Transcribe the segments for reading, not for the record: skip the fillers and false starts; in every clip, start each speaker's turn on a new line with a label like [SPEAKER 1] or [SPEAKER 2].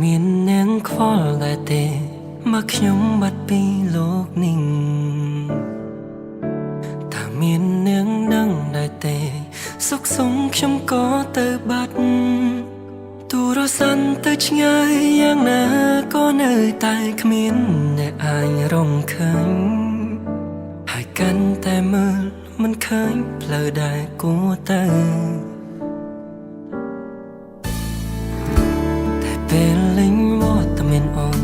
[SPEAKER 1] មាននាងខ្វល់ដែរទេមកខ្ញុំបាត់ពីលោកនេះថាមាននាងដឹងដែរទេសុខសុំខ្ញុំក៏ទៅបាត់ទូរស័ព្ទទៅឆ្ងាយយ៉ាងណាក៏នៅតែគ្មានអ្នកអាចរកឃើញហើយកាន់តែមើលមិនឃើញផ្លូវដែលគួរទៅតែពេលលេងវត្តមានអូន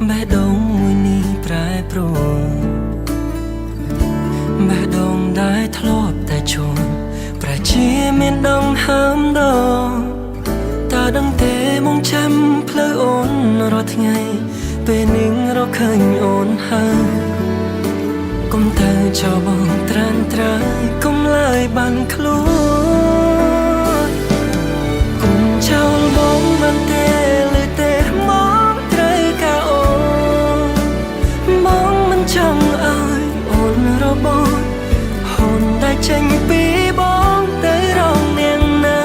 [SPEAKER 1] បេះដូងមួយនេះប្រែប្រួលបេះដូងដែលធ្លាប់តែជួនប្រជាមានដងហើមដងតើដឹងទេមកចាំផ្លូវអូនរាល់ថ្ងៃពេលនឹងរកឃើញអូនហើយកុំទៅចោលបងត្រានត្រើយកុំឡើយបានខ្លួនកុំចោលបងបានទេលើទេមកត្រូវការអូនបងមិនចង់ឲ្យអូនរបូតហូនតែចេញពីបងទៅរងនាងណា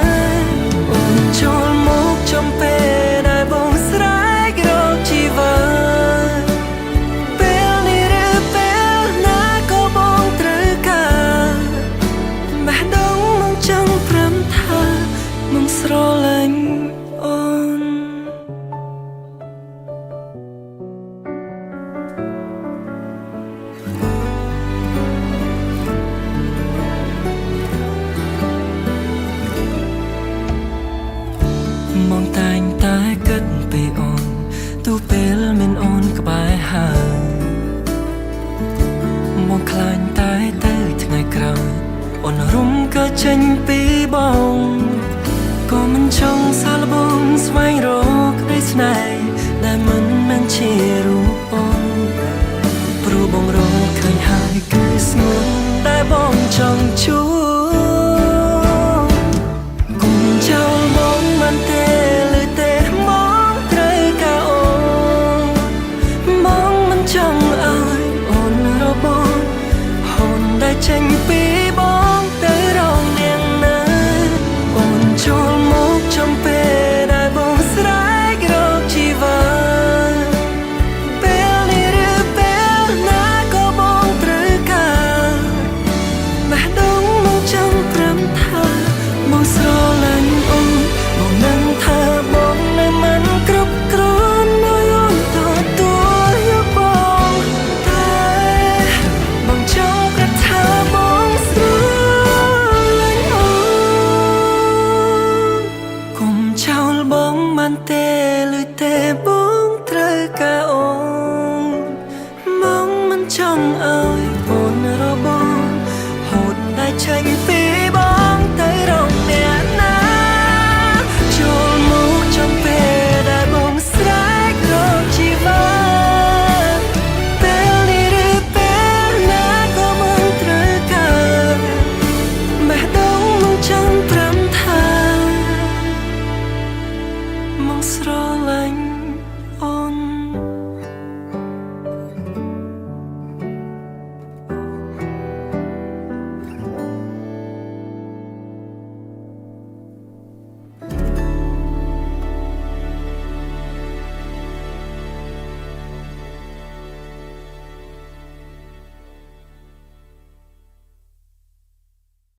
[SPEAKER 1] អូនចូលមកចំពេលដែលបងស្រែករកជីវិតពេលនេះឬពេលណាក៏បងត្រូវការបេះដូងមកចង់ព្រមថាមិនស្រឡាញ់អូនមកតែងតែគិតពីអូនទូពេលមានអូនក្បែរហើយមកខ្លាញ់តែទៅថ្ងៃក្រោយអូនរុំក៏ចេញពីបងក៏មិនចង់សាឡបងស្វែងរកក្តីស្នេហ៍ដែលមិនមែនជារូបបងព្រោះបងរកឃើញហើយគឺស្ងួនដែលបងចង់ជួបគុំចោលបងមិនទេលើទេមកត្រូវការអូនបងមិនចង់ឲ្យអូនរបូតហូនដែលចេញពីបងទៅរងនាងណាអូនចូលមកចំពេលដែលបងស្រែករកជីវិតពេលនេះឬពេលណាក៏បងត្រូវការបេះដូងមកចង់ព្រមថាបងស្រឡាញ់អូនបងនឹងថាបងនៅមិនគ្រប់គ្រាន់ឲ្យអូនទទួលយកបងតែបងចង់ប្រាប់ថាបងស្រឡាញ់អូនកុំចោលបងបានទេលុយទេប